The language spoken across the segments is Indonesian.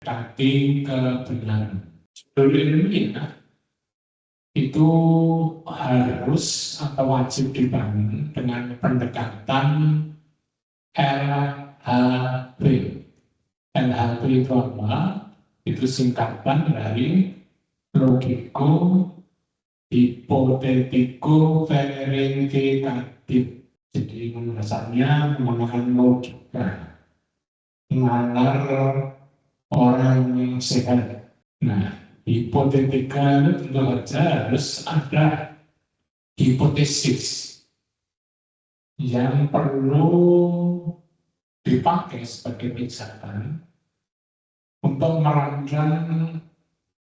mendekati kebenaran. Sebelum ilmiah itu harus atau wajib dibangun dengan pendekatan LHB. LHB itu apa? Itu singkatan dari logiko, hipotetiko, verifikatif. Jadi dasarnya menggunakan logika, nalar orang yang sehat. Nah, hipotetika itu tentu saja harus ada hipotesis yang perlu dipakai sebagai pijakan untuk merancang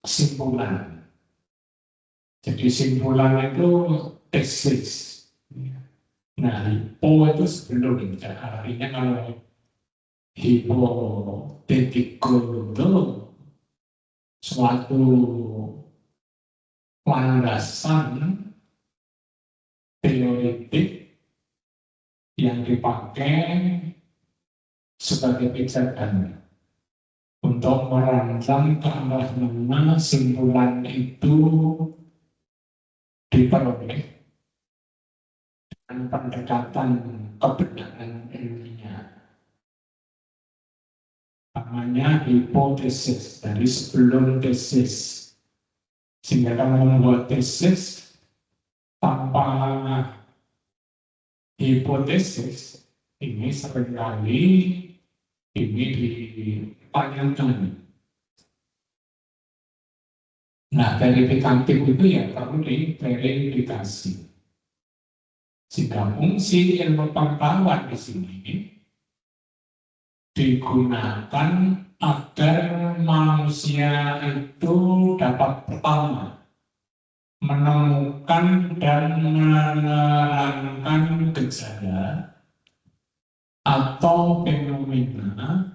kesimpulan. Jadi simpulan itu tesis. Nah, hipo itu sebelum, artinya kalau hipotetiko itu suatu landasan teoretik yang dipakai sebagai pijakan untuk merancang ke arah mana simpulan itu diperoleh dengan pendekatan kebenaran ilmiah. Namanya hipotesis, dari sebelum tesis. Sehingga kalau membuat tesis tanpa hipotesis, ini seringkali ini ditanyakan. Nah, verifikatif itu ya perlu diverifikasi. Sehingga fungsi ilmu pengetahuan di sini digunakan agar manusia itu dapat pertama menemukan dan menerangkan gejala atau fenomena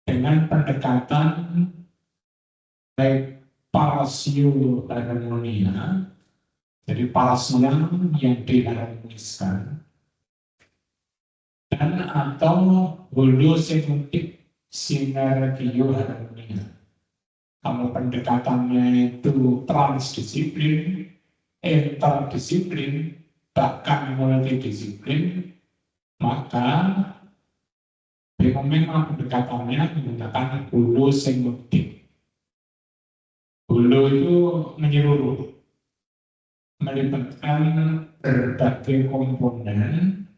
dengan pendekatan baik parasio harmonia, jadi parasian yang diharmoniskan, dan atau holosemantik sinergio harmonia. Kalau pendekatannya itu transdisiplin, interdisiplin, bahkan multidisiplin, maka fenomena pendekatannya menggunakan holosemantik. Holo itu menyeluruh, melibatkan berbagai komponen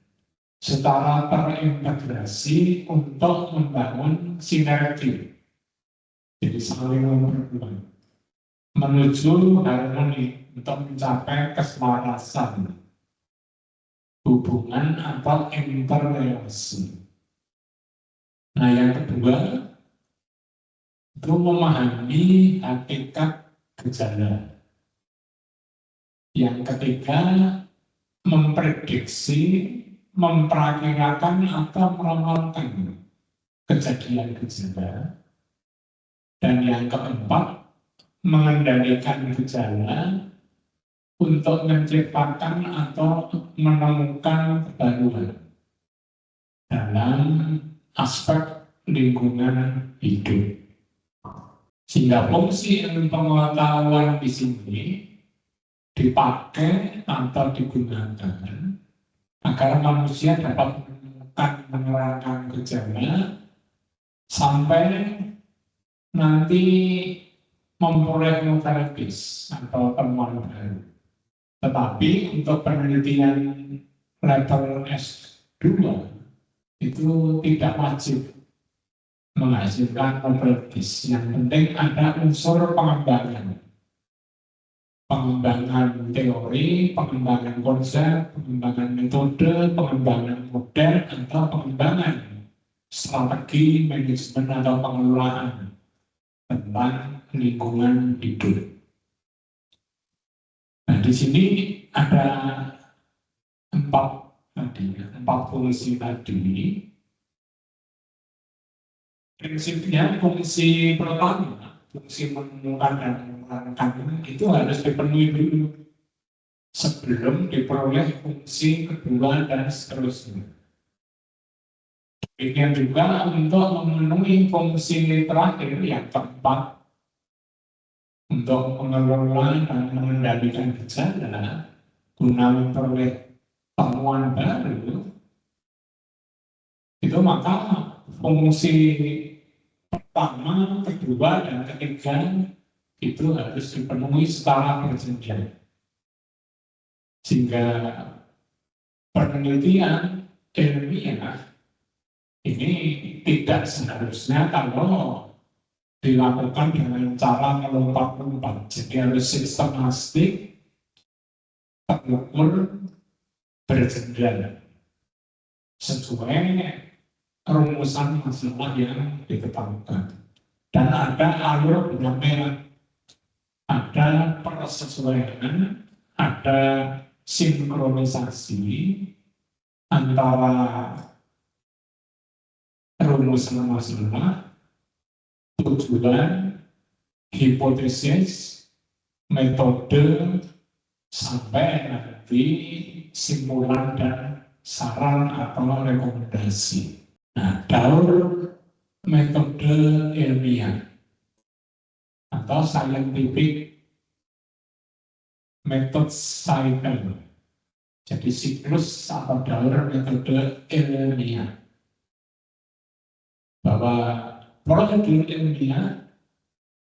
secara terintegrasi untuk membangun sinergi. Jadi saling memperkuat menuju harmoni untuk mencapai keselarasan hubungan atau interrelasi. Nah, yang kedua itu memahami hakikat gejala. Yang ketiga memprediksi, memperkirakan atau meramalkan kejadian gejala. Dan yang keempat, mengendalikan gejala untuk menciptakan atau menemukan kebaruan dalam aspek lingkungan hidup. Sehingga fungsi ilmu pengetahuan di sini dipakai atau digunakan agar manusia dapat menemukan menerangkan gejala sampai nanti memperoleh noveltis atau temuan baru. Tetapi untuk penelitian level S2 itu tidak wajib menghasilkan noveltis. Yang penting ada unsur pengembangan. Pengembangan teori, pengembangan konsep, pengembangan metode, pengembangan model, atau pengembangan strategi manajemen atau pengelolaan tentang lingkungan hidup. Nah, di sini ada empat fungsi tadi. Prinsipnya fungsi pertama, fungsi menemukan dan menerangkan itu harus dipenuhi dulu sebelum diperoleh fungsi kedua dan seterusnya. Demikian juga untuk memenuhi fungsi terakhir yang keempat, untuk mengelola dan mengendalikan gejala guna memperoleh temuan baru, itu maka fungsi pertama, kedua, dan ketiga itu harus dipenuhi secara berjenjang. Sehingga penelitian ilmiah ini tidak seharusnya kalau dilakukan dengan cara melompat-lompat. Jadi harus sistematik, terukur, berjenjang sesuai rumusan masalah yang diketahukan. Dan ada alur benang merah, ada persesuaian, ada sinkronisasi antara rumusan masalah, tujuan, hipotesis, metode, sampai nanti simpulan dan saran atau rekomendasi. Nah, daur metode ilmiah atau scientific method cycle. Jadi siklus atau daur metode ilmiah. Bahwa prosedur ilmiah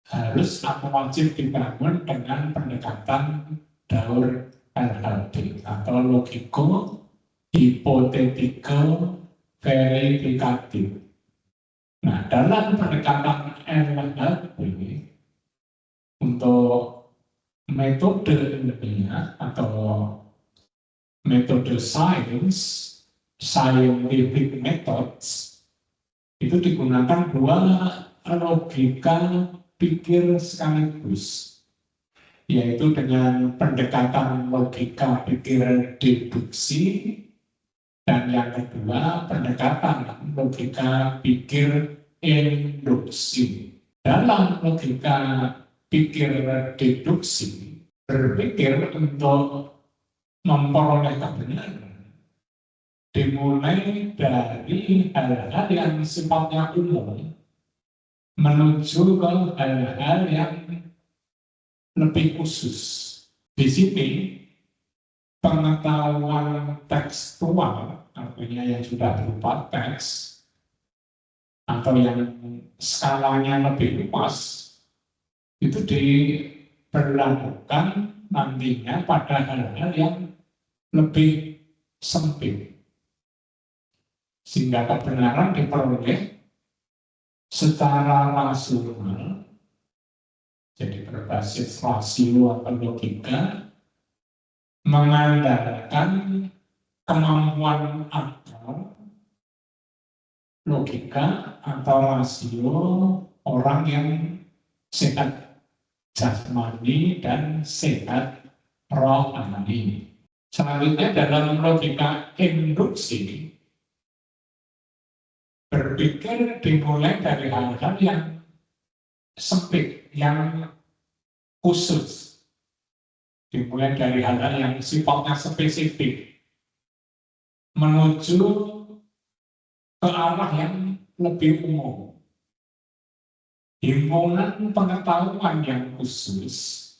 harus atau wajib dibangun dengan pendekatan daur LHD atau logiko, hipotetiko, verifikatif. Nah, dalam pendekatan LHD untuk metode ilmiah atau metode scientific methods, itu digunakan dua logika pikir sekaligus, yaitu dengan pendekatan logika pikir deduksi, dan yang kedua pendekatan logika pikir induksi. Dalam logika pikir deduksi, berpikir untuk memperoleh kebenaran dimulai dari hal-hal yang sifatnya umum menuju ke hal-hal yang lebih khusus. Di sini pengetahuan tekstual, artinya yang sudah berupa teks atau yang skalanya lebih luas, itu diberlakukan nantinya pada hal-hal yang lebih sempit, sehingga kebenaran diperoleh secara rasional, jadi berbasis rasio atau logika, mengandalkan kemampuan akal, logika atau rasio orang yang sehat jasmani dan sehat rohani. Selanjutnya dalam logika induksi, berpikir dimulai dari hal-hal yang sempit, yang khusus. Dimulai dari hal-hal yang sifatnya spesifik, menuju ke arah yang lebih umum. Himpunan pengetahuan yang khusus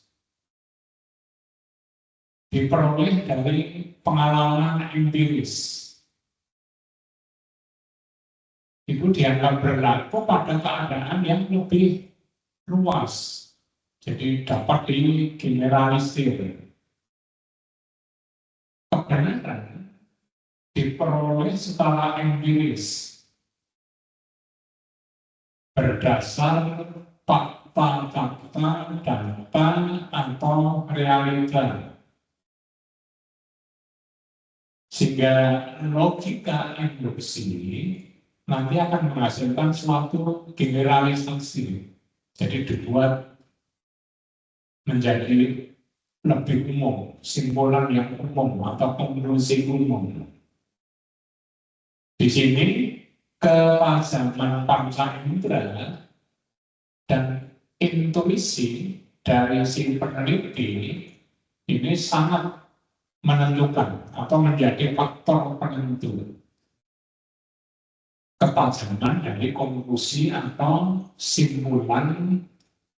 diperoleh dari pengalaman empiris. Itu dianggap berlaku pada keadaan yang lebih luas. Jadi dapat digeneralisir. Kebenaran diperoleh secara empiris berdasar fakta-fakta, data, atau realita. Sehingga logika induksi nanti akan menghasilkan suatu generalisasi. Jadi dibuat menjadi lebih umum, simpulan yang umum atau konklusi umum. Di sini kepajaman panca indera dan intuisi dari si peneliti ini sangat menentukan atau menjadi faktor penentu. ketajaman dari konklusi atau simpulan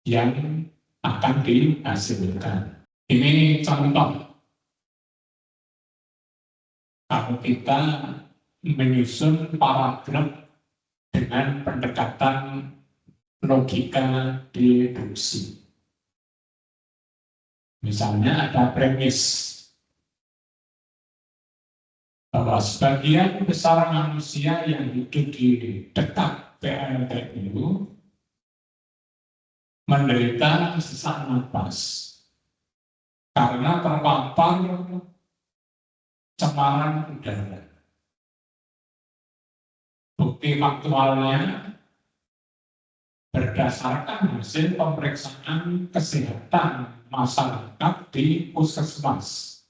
yang akan dihasilkan. Ini contoh kalau kita menyusun paragraf dengan pendekatan logika deduksi. Misalnya ada premis bahwa sebagian besar manusia yang hidup di dekat PLTU menderita sesak napas karena terpapar cemaran udara. Bukti faktualnya berdasarkan hasil pemeriksaan kesehatan masyarakat di puskesmas.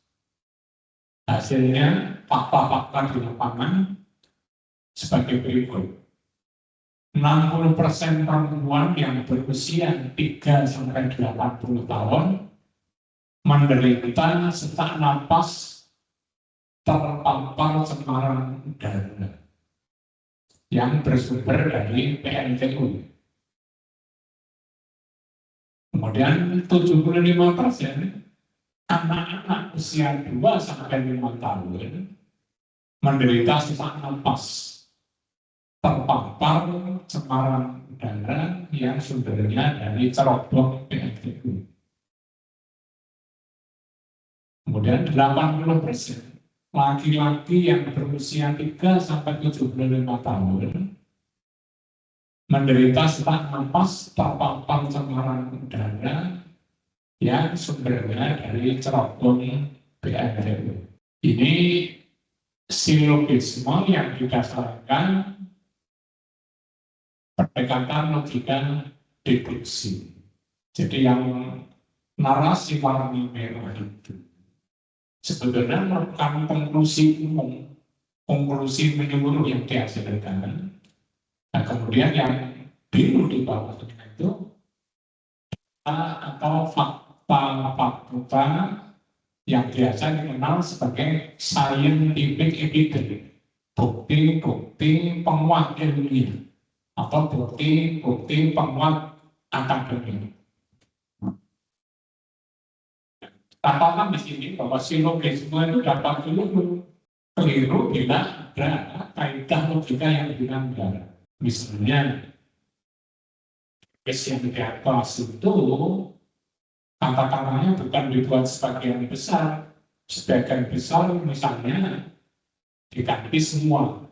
Hasilnya fakta-fakta di lapangan sebagai berikut. 60% perempuan yang berusia 3-80 tahun menderita sesak napas terpapar cemaran udara yang bersumber dari PLTU. Kemudian 75% anak-anak usia 2-5 tahun menderita sesak napas terpapar cemaran udara yang sumbernya dari cerobong PLTU. Kemudian 80% laki-laki yang berusia 3-75 tahun menderita sesak napas terpapar cemaran udara yang sumbernya dari cerobong PLTU. Ini silogisme yang didasarkan pendekatan logika deduksi. Jadi yang narasi warna merah itu sebetulnya merupakan konklusi umum, konklusi menyeluruh yang dihasilkan. Nah, kemudian yang biru di bawah itu atau fakta-fakta yang biasa dikenal sebagai scientific evidence, bukti-bukti penguat ilmiah atau bukti-bukti penguat akademik. Catatan di sini bahwa silogisme itu dapat keliru bila ada kaidah logika yang dilanggar. Misalnya, yang di atas itu kata-katanya bukan dibuat sebagian besar misalnya diganti semua.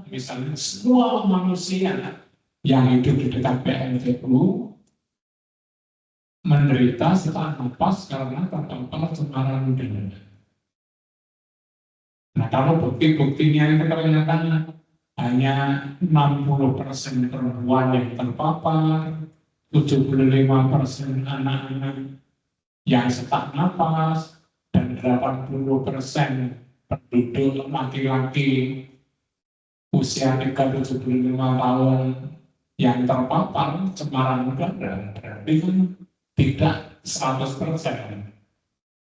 Misalnya semua manusia yang hidup di dekat PLTU menderita sesak napas karena terpapar cemaran udara. Nah, kalau bukti-buktinya itu ternyata hanya 60% perempuan yang terpapar, 75% anak-anak yang sesak napas, dan 80% penduduk laki-laki usia 3-75 tahun yang terpapar cemaran udara, berarti kan tidak 100%.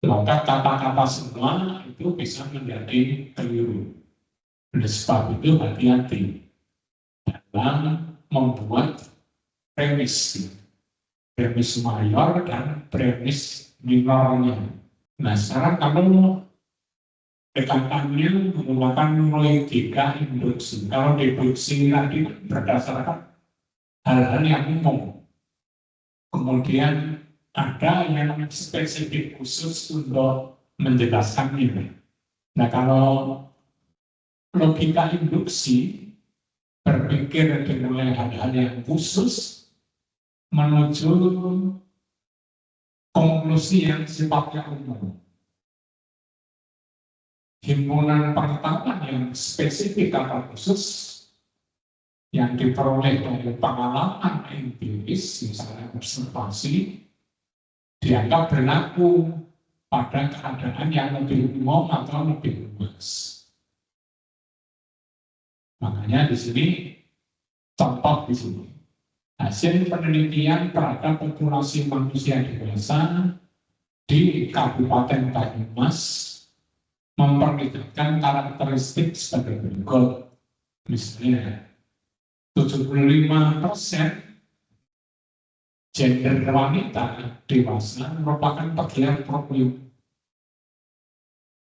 Maka kata-kata semua itu bisa menjadi keliru. Oleh sebab itu hati-hati dalam membuat premis mayor dan premis minornya. Nah, sekarang kalau pendekatannya menggunakan logika induksi. Kalau deduksi tadi berdasarkan hal-hal yang umum. Kemudian ada yang spesifik khusus untuk menjelaskan ini. Nah, kalau logika induksi berpikir dengan hal-hal yang khusus menuju konklusi yang sifatnya umum. Himpunan pengetahuan yang spesifik atau khusus yang diperoleh dari pengalaman empiris, misalnya observasi, dianggap berlaku pada keadaan yang lebih umum atau lebih luas. Makanya di sini contoh di sini hasil penelitian terhadap populasi manusia dewasa di Kabupaten Banyumas memperlihatkan karakteristik sebagai berikut. Misalnya 75% gender wanita dewasa merupakan pegiat proklin.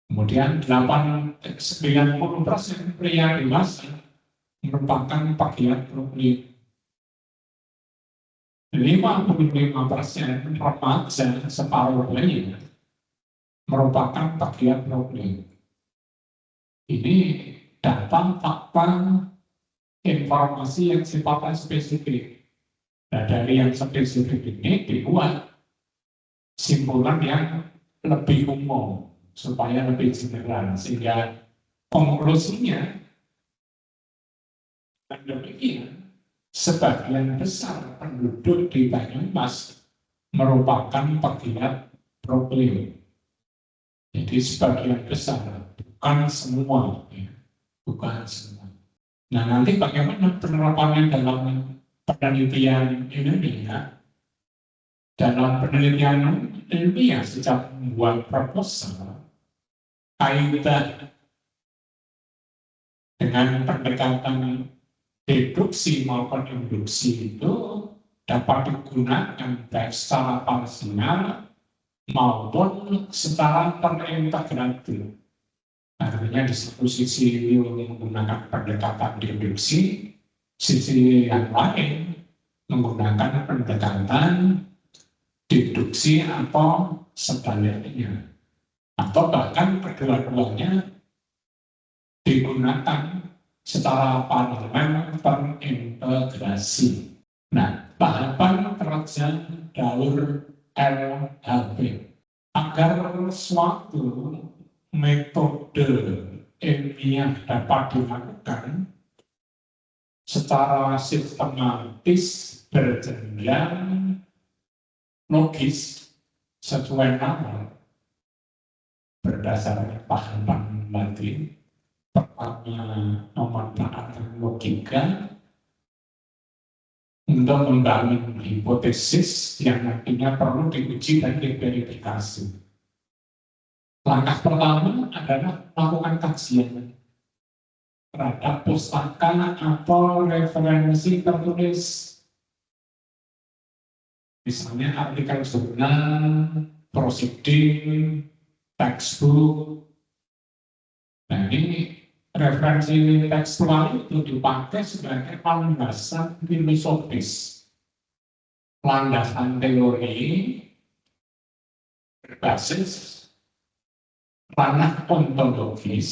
Kemudian 90% pria dewasa merupakan pegiat proklin. 55% remaja separuh lainnya merupakan pegiat proklin. Ini data, fakta, informasi yang sifatnya spesifik. Nah, dari yang spesifik ini dibuat simpulan yang lebih umum supaya lebih general, sehingga konklusinya dan demikian sebagian besar penduduk di Banyumas merupakan pegiat proklin. Jadi sebagian besar, bukan semua, ya. Bukan semua. Nah, nanti bagaimana penerapannya dalam penelitian ilmiah? Dalam penelitian ilmiah sejak membuat proposal, kaitan dengan pendekatan deduksi maupun induksi itu dapat digunakan baik secara parsial maupun secara terintegratif. Artinya di satu sisi menggunakan pendekatan deduksi, sisi yang lain menggunakan pendekatan deduksi atau sebaliknya, atau bahkan kedua-duanya digunakan secara paralel terintegrasi. Nah, tahapan kerja Daur LHB agar suatu metode ilmiah dapat dilakukan secara sistematis, berjenjang, logis, sesuai nama, berdasarkan tahapan tadi. Pertama, memanfaatkan logika untuk membangun hipotesis yang nantinya perlu diuji dan diverifikasi. Langkah pertama adalah melakukan kajian terhadap pustaka atau referensi tertulis. Misalnya artikel jurnal, proceeding, textbook. Nah, ini referensi tekstual itu dipakai sebagai landasan filosofis, landasan teori berbasis ranah ontologis,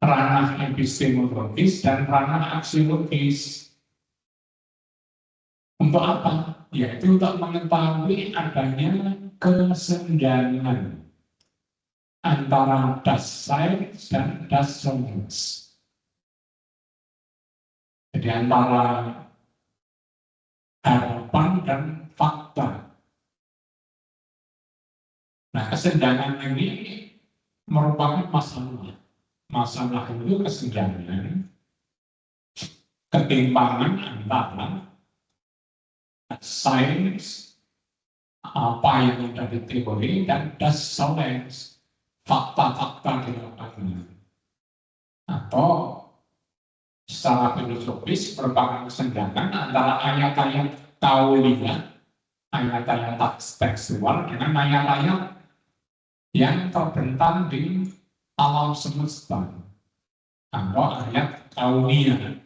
ranah epistemologis, dan ranah aksiologis. Untuk apa? Yaitu untuk mengetahui adanya kesenjangan antara das Science dan das Science. Jadi antara harapan dan fakta. Nah, kesenjangan ini merupakan masalah. Masalah itu kesenjangan, ketimpangan antara sains, apa yang ada di teori, dan das Science, fakta-fakta di lapangan. Atau secara filosofis merupakan kesenjangan antara ayat-ayat tauliyah, ayat-ayat tekstual, dengan ayat-ayat yang terbentang di alam semesta, atau ayat kauniyah,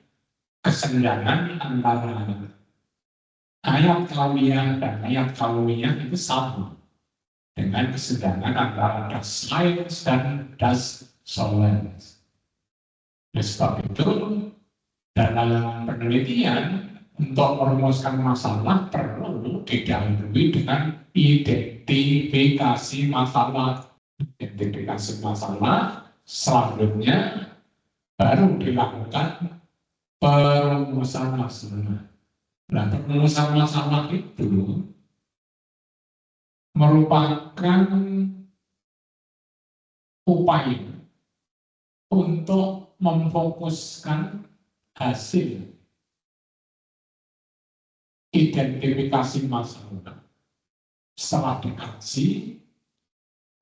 kesenjangan antara ayat kauniyah dan ayat kauniyah itu sama dengan kesenjangan antara das Science dan das Science. Oleh sebab itu, dalam penelitian untuk merumuskan masalah perlu didahului dengan identifikasi masalah. Identifikasi masalah selanjutnya baru dilakukan perumusan masalah. Nah, perumusan masalah itu merupakan upaya untuk memfokuskan hasil identifikasi masalah. Setelah dikaji,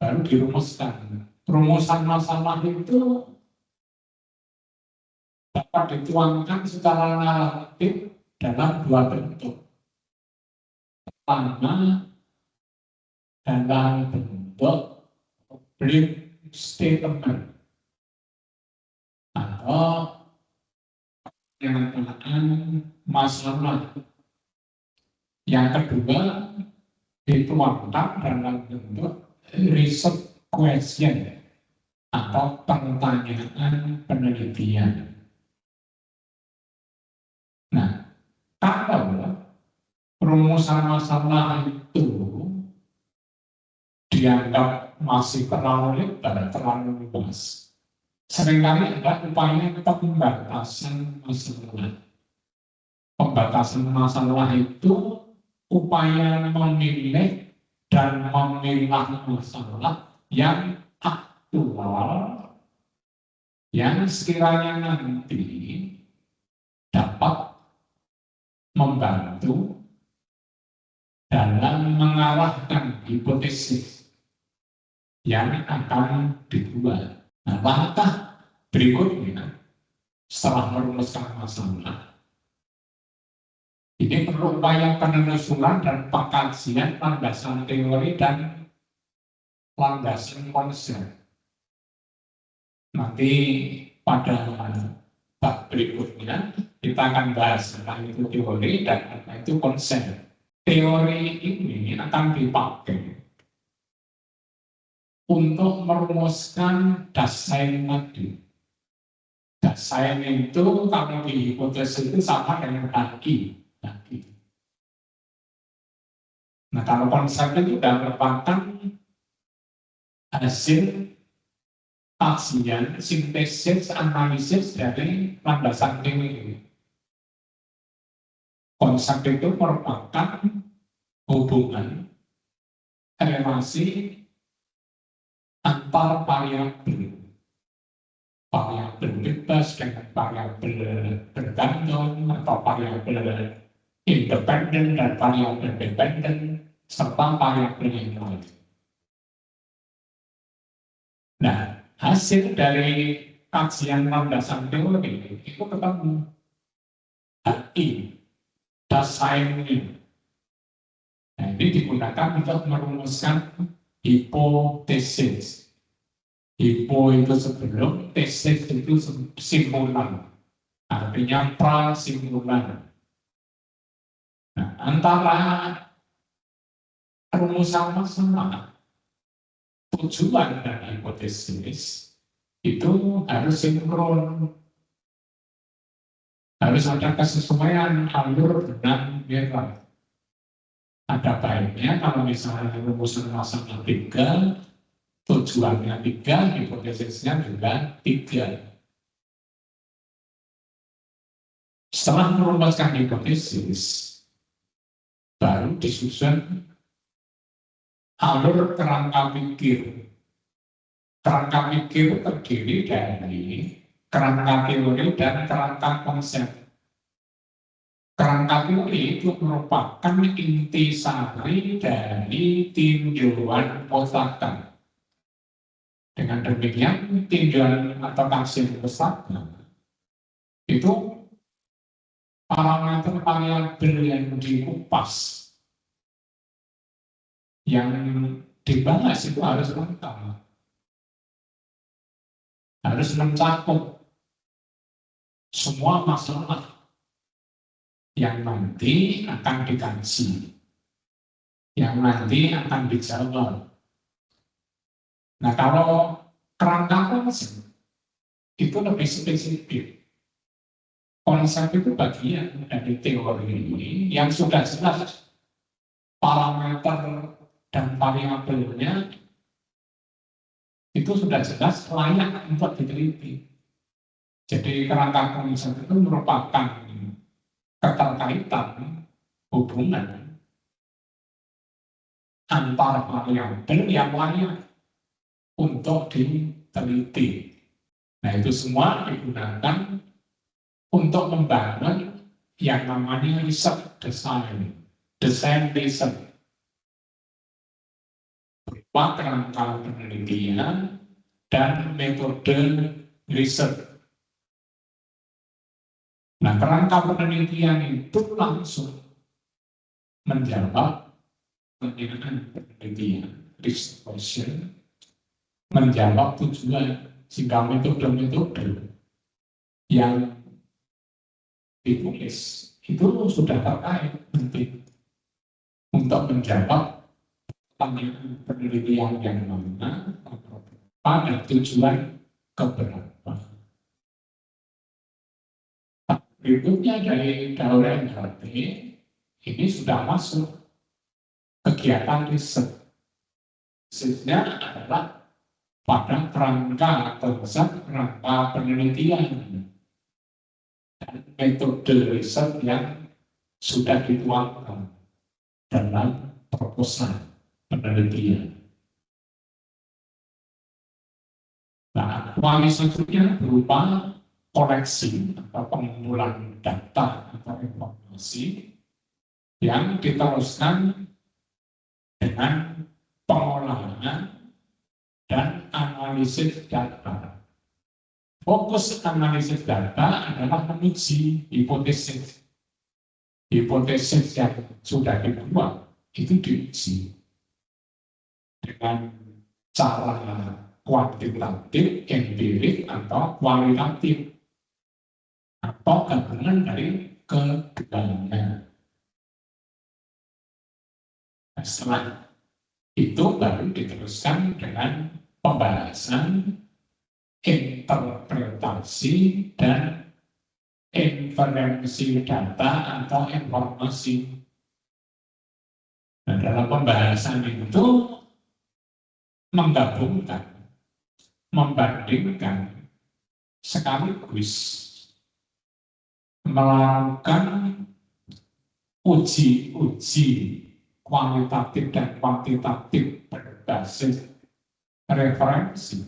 baru dirumuskan. Rumusan masalah itu dapat dituangkan secara naratif dalam dua bentuk. Pertama, dalam bentuk public statement atau pernyataan masalah. Yang kedua, dituangkan dalam bentuk research question atau pertanyaan penelitian. Nah, kalau rumusan masalah itu dianggap masih terlalu lebar, terlalu luas, seringkali ada upaya pembatasan masalah. Pembatasan masalah itu upaya memilih dan memilah masalah yang aktual, yang sekiranya nanti dapat membantu dalam mengarahkan hipotesis yang akan dibuat. Nah, langkah berikutnya setelah merumuskan masalah, ini perlu upaya penelusuran dan pengkajian landasan teori dan landasan konsep. Nanti pada bab berikutnya kita akan bahas tentang itu teori dan itu konsep. Teori ini akan dipakai untuk merumuskan Dasein tadi. Dasein itu kalau di hipotesis itu sama dengan haki. Nah, kalau konsep itu sudah merupakan hasil kajian, sintesis, analisis dari landasan teori. Konsep itu merupakan hubungan relasi antar variabel. Variabel bebas dengan variabel bergantung atau variabel independen dan variabel dependen serta variabel yang lain. Nah, hasil dari kajian landasan teori itu ketemu HI, Dasein ini. Nah, ini digunakan untuk merumuskan hipotesis. Hipo itu sebelum, tesis itu simpulan. Artinya prasimpulan. Nah, antara rumusan masalah, tujuan dari hipotesis itu harus sinkron. Harus ada kesesuaian alur benang merah. Ada baiknya kalau misalnya rumusan masalah 3, tujuannya 3, hipotesisnya juga 3. Setelah merumuskan hipotesis, baru disusun alur kerangka pikir. Kerangka pikir terdiri dari kerangka teori dan kerangka konsep. Kerangka teori itu merupakan intisari dari tinjauan Osaka. Dengan demikian, tinjauan atau hasil Osaka itu parameter variabel yang dikupas, yang dibahas itu harus lengkap, harus mencakup semua masalah yang nanti akan dikaji, yang nanti akan dijawab. Nah, kalau kerangka konsep itu lebih spesifik. Konsep itu bagian dari teori ini yang sudah jelas parameter dan variabelnya itu sudah jelas layak untuk diteliti. Jadi kerangka konsep itu merupakan keterkaitan hubungan antar variabel yang layak untuk diteliti. Nah, itu semua digunakan untuk membangun yang namanya research design research. Berupa kerangka penelitian dan metode riset. Nah, kerangka penelitian itu langsung menjawab pertanyaan penelitian, research question, menjawab tujuan, sehingga metode-metode yang ditulis itu sudah terkait nanti untuk menjawab pertanyaan penelitian yang mana pada tujuan keberapa. Berikutnya dari daurah NLP ini sudah masuk kegiatan riset. Risetnya adalah pada kerangka kerangka penelitian dan metode riset yang sudah dituangkan dalam proposal penelitian. Nah, kualitas selanjutnya berupa koleksi atau pengumpulan data atau informasi yang diteruskan dengan pengolahan dan analisis data. Fokus analisis data adalah menguji hipotesis. Hipotesis yang sudah dibuat itu diuji dengan cara kuantitatif, empirik, atau kualitatif, atau gabungan dari keduanya. Setelah itu baru diteruskan dengan pembahasan interpretasi dan inferensi data atau informasi. Nah, dalam pembahasan itu menggabungkan, membandingkan, sekaligus melakukan uji-uji kualitatif dan kuantitatif berbasis referensi.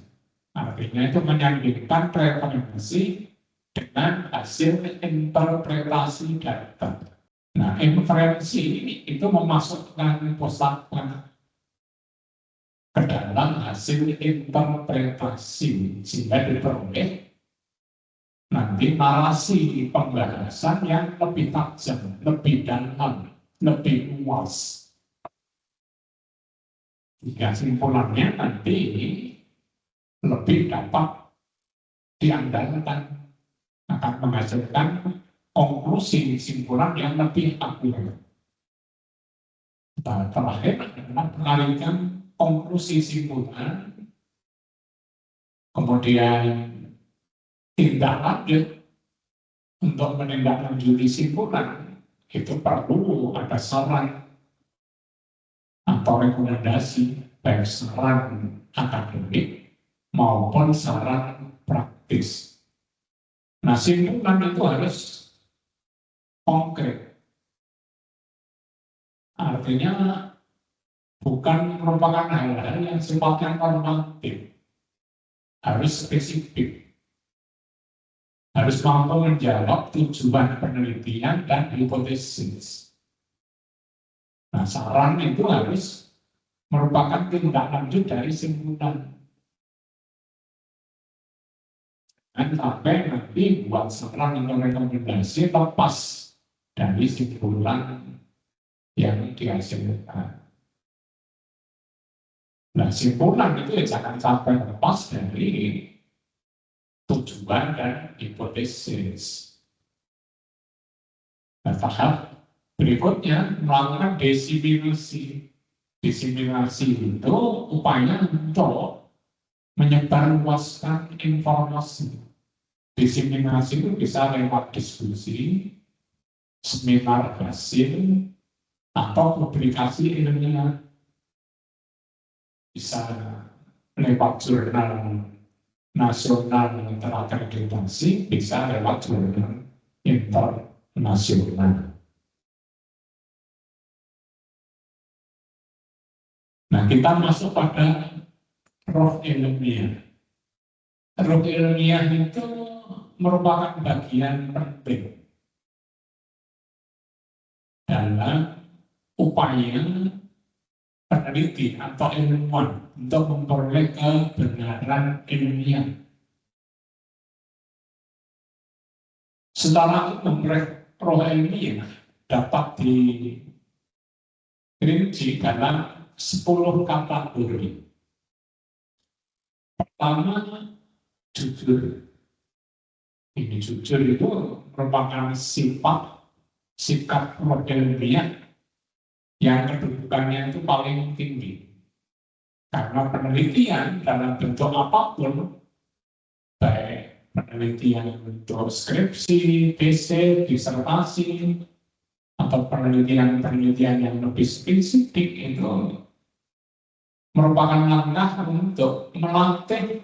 Artinya itu menyandingkan referensi dengan hasil interpretasi data. Nah, inferensi itu memasukkan pusaka ke dalam hasil interpretasi sehingga diperoleh nanti narasi pembahasan yang lebih tajam, lebih dalam, lebih luas. Jika simpulannya nanti lebih dapat diandalkan, akan menghasilkan konklusi simpulan yang lebih akurat. Nah, terakhir adalah mengalihkan konklusi simpulan, kemudian tindak lanjut untuk menindaklanjuti simpulan itu perlu ada saran atau rekomendasi, baik saran akademik maupun saran praktis. Nah, simpulan itu harus konkret. Artinya bukan merupakan hal-hal yang sifatnya normatif, harus spesifik, harus mampu menjawab tujuan penelitian dan hipotesis. Nah, saran itu harus merupakan tindak lanjut dari simpulan. Dan sampai nanti buat saran atau rekomendasi lepas dari simpulan yang dihasilkan. Nah, simpulan itu ya jangan sampai lepas dari tujuan dan hipotesis. Nah, tahap berikutnya melakukan diseminasi. Diseminasi itu upaya untuk menyebarluaskan informasi. Diseminasi itu bisa lewat diskusi, seminar hasil, atau publikasi ilmiah. Bisa lewat jurnal nasional terakreditasi, bisa lewat jurnal internasional. Nah, kita masuk pada roh ilmiah. Roh ilmiah itu merupakan bagian penting dalam upaya peneliti atau ilmuwan untuk memperoleh kebenaran ilmiah. Secara umum roh ilmiah dapat dirinci dalam 10 kategori. Pertama, jujur. Ini jujur itu merupakan sikap roh ilmiah yang kedudukannya itu paling tinggi. Karena penelitian dalam bentuk apapun, baik penelitian bentuk skripsi, tesis, disertasi, atau penelitian-penelitian yang lebih spesifik itu merupakan langkah untuk melatih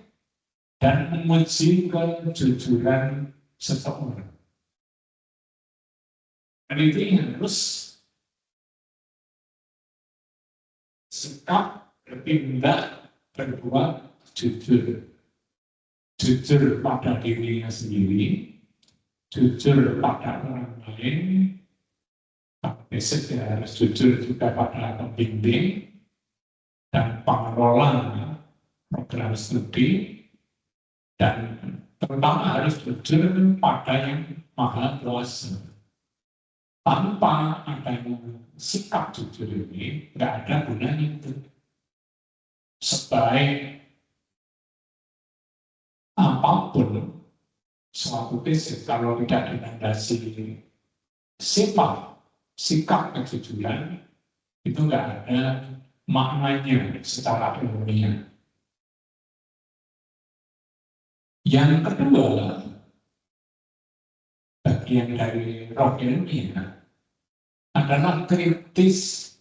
dan menguji kejujuran seseorang. Peneliti harus sikap, bertindak, berbuat jujur. Jujur pada dirinya sendiri, jujur pada orang lain, tapi harus jujur juga pada pembimbing dan pengelola program studi, dan terutama harus jujur pada yang maha kuasa. Tanpa adanya sikap jujur ini, nggak ada gunanya itu. Sebaik apapun suatu tesis kalau tidak dilandasi sifat, sikap kejujuran, itu nggak ada maknanya secara ilmiah. Yang kedua, bagian dari roh ilmiah adalah kritis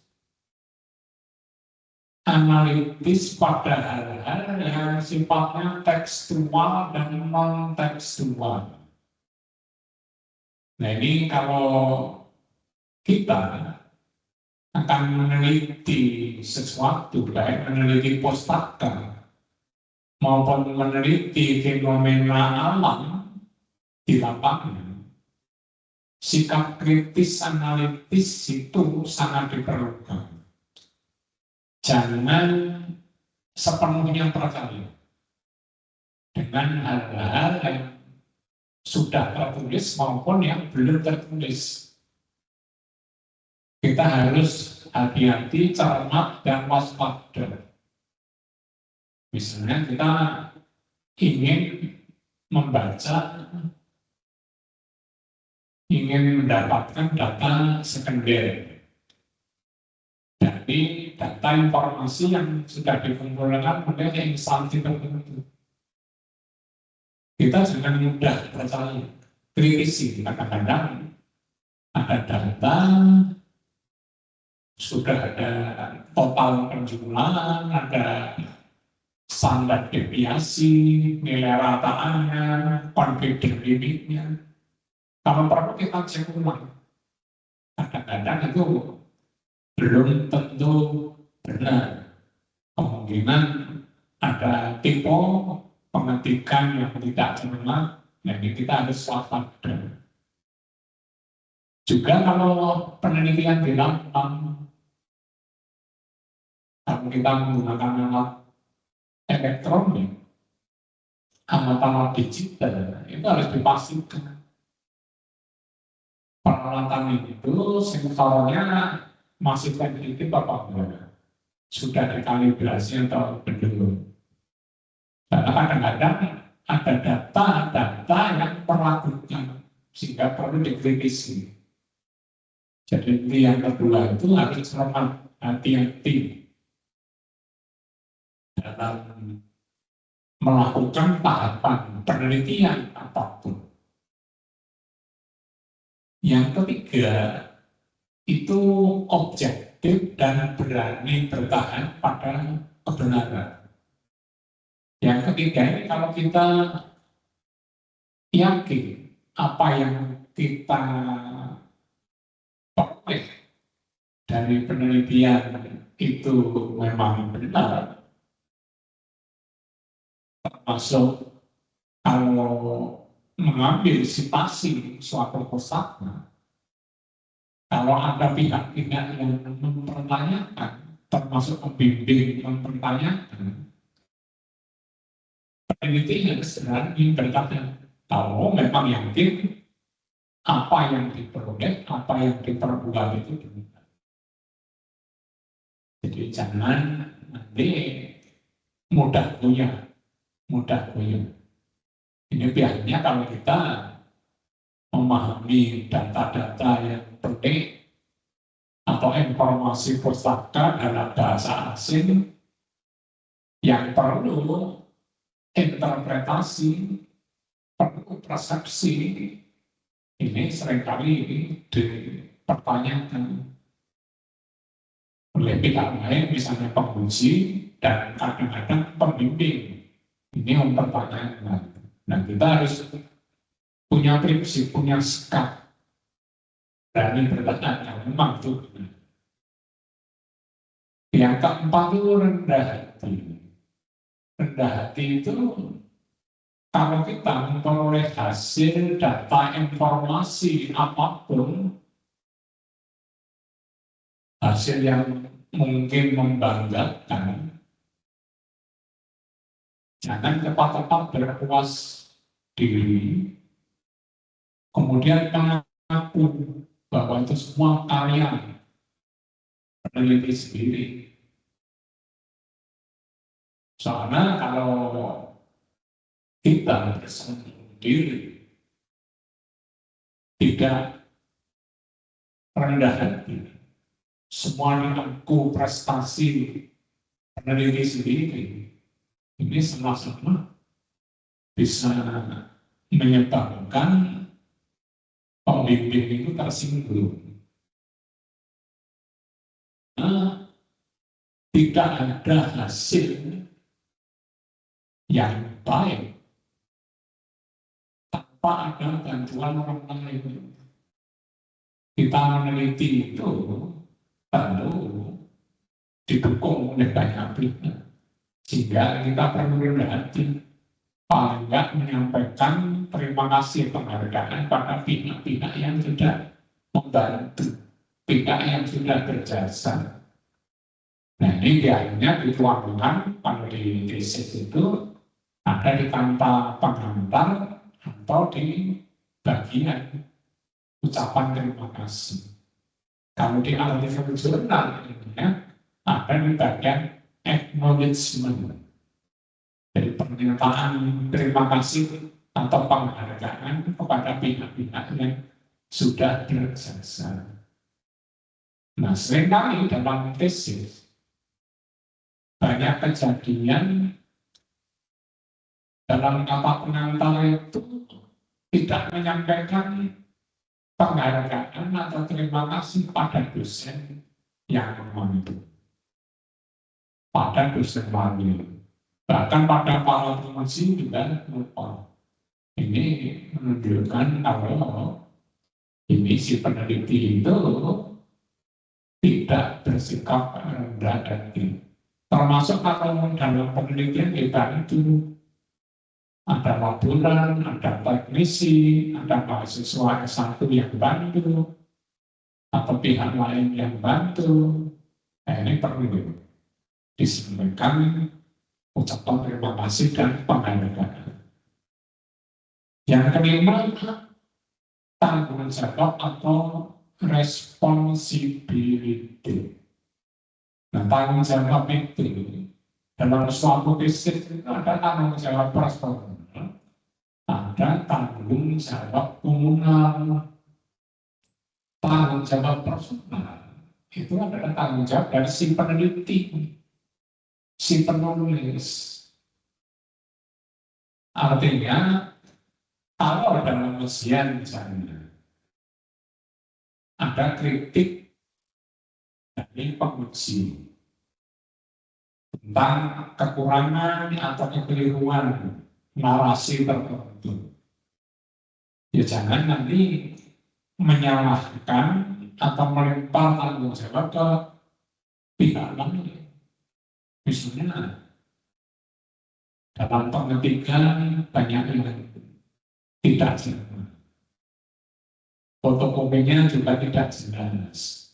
analitis pada hal-hal yang sifatnya tekstual dan non-tekstual. Nah ini kalau kita akan meneliti sesuatu, baik meneliti pustaka maupun meneliti fenomena alam di lapangan, sikap kritis analitis itu sangat diperlukan. Jangan sepenuhnya percaya dengan hal-hal yang sudah tertulis maupun yang belum tertulis. Kita harus hati-hati, cermat, dan waspada. Misalnya kita ingin membaca, ingin mendapatkan data sekunder dari data informasi yang sudah dikumpulkan oleh instansi tertentu. Kita jangan mudah percaya, kritisi. Kadang-kadang ada data, sudah ada total penjualan, ada standar deviasi, nilai rataannya, confidence limitnya. Kalau perlu kita cek ulang. Kadang-kadang itu belum tentu benar. Kemungkinan ada tipe pengetikan yang tidak cermat, jadi kita harus waspada. Juga kalau penelitian dilakukan, kalau kita menggunakan alat elektronik, alat-alat digital, itu harus dipastikan peralatan itu sensornya masih sensitif apa enggak, sudah dikalibrasi atau belum. Karena kadang-kadang ada data yang meragukan sehingga perlu dikritisi. Jadi yang kedua itu harus cermat, hati-hati dalam melakukan tahapan penelitian apapun. Yang ketiga itu objektif dan berani bertahan pada kebenaran. Yang ketiga ini kalau kita yakin apa yang kita peroleh dari penelitian itu memang benar, termasuk kalau mengambil citasi suatu pustaka, kalau ada pihak-pihak yang mempertanyakan, termasuk pembimbing mempertanyakan, peneliti yang berani berkata, kalau memang yakin apa yang diperoleh, apa yang diperbuat itu benar. Jadi jangan nanti mudah goyah. Ini biasanya kalau kita memahami data-data yang penting atau informasi pustaka dalam bahasa asing yang perlu interpretasi, perlu persepsi, ini seringkali dipertanyakan oleh pihak lain, misalnya penguji dan kadang-kadang pembimbing. Ini mempertanyakan. Nah, kita harus punya prinsip, punya sikap. Berani bertanya, memang itu. Yang keempat itu rendah hati. Rendah hati itu kalau kita memperoleh hasil data informasi apapun, hasil yang mungkin membanggakan, jangan cepat-cepat berpuas diri, kemudian mengaku bahwa itu semua karya peneliti sendiri. Soalnya kalau kita bersembunyi diri, tidak rendah hati, semua mengaku prestasi peneliti sendiri, ini sama-sama bisa menyebabkan pembimbing itu tersinggung. Nah, tidak ada hasil yang baik tanpa ada bantuan orang lain. Kita meneliti itu tentu didukung oleh banyak pihak, sehingga kita perlu rendah hati, paling nggak menyampaikan terima kasih penghargaan pada pihak-pihak yang sudah membantu, pihak yang sudah berjasa. Nah, ini biasanya dituangkan kalau di tesis itu ada di kata pengantar atau di bagian ucapan terima kasih. Kalau di artikel jurnal ya, ada di bagian acknowledgement. Jadi pernyataan terima kasih atau penghargaan kepada pihak-pihak yang sudah berjasa. Nah, seringkali dalam tesis banyak kejadian dalam kata pengantar itu tidak menyampaikan penghargaan atau terima kasih pada dosen yang membantu, pada dosen lain, bahkan pada para penguji juga lupa. Ini menunjukkan kalau ini si peneliti itu tidak bersikap rendah hati. Termasuk kalau dalam penelitian kita itu ada laboran, ada teknisi, ada mahasiswa S1 yang bantu, atau pihak lain yang bantu. Nah, ini perlu disampaikan ucapan terima kasih dan penghargaan. Yang kelima, tanggung jawab atau responsibility. Nah, tanggung jawab itu dalam suatu tesis itu ada tanggung jawab personal, ada tanggung jawab komunal. Tanggung jawab personal itu adalah tanggung jawab dari si peneliti, si penulis. Artinya, kalau dalam ujian misalnya ada kritik dari penguji tentang kekurangan atau kekeliruan narasi tertentu, ya jangan nanti menyalahkan atau melempar tanggung jawab ke pihak lain. Misalnya dalam pengetikan banyak yang tidak jelas, fotokopinya juga tidak jelas,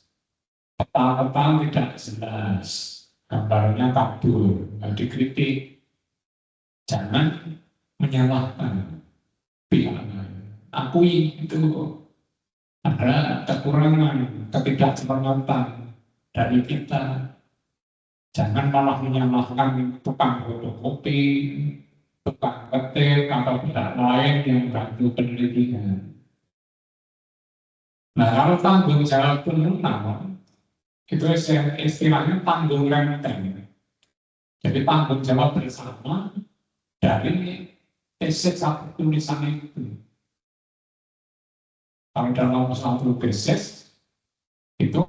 peta-peta tidak jelas, gambarnya kabur, dikritik. Jangan menyalahkan pihak lain. Akui itu ada kekurangan, ketidakcermatan dari kita. Jangan malah menyalahkan tukang fotokopi, tukang ketik, atau pihak lain yang bantu penelitian. Nah, kalau tanggung jawab penuh itu istilahnya tanggung renteng. Jadi tanggung jawab bersama dari tesis satu tulisan itu. Kalau dalam satu tesis itu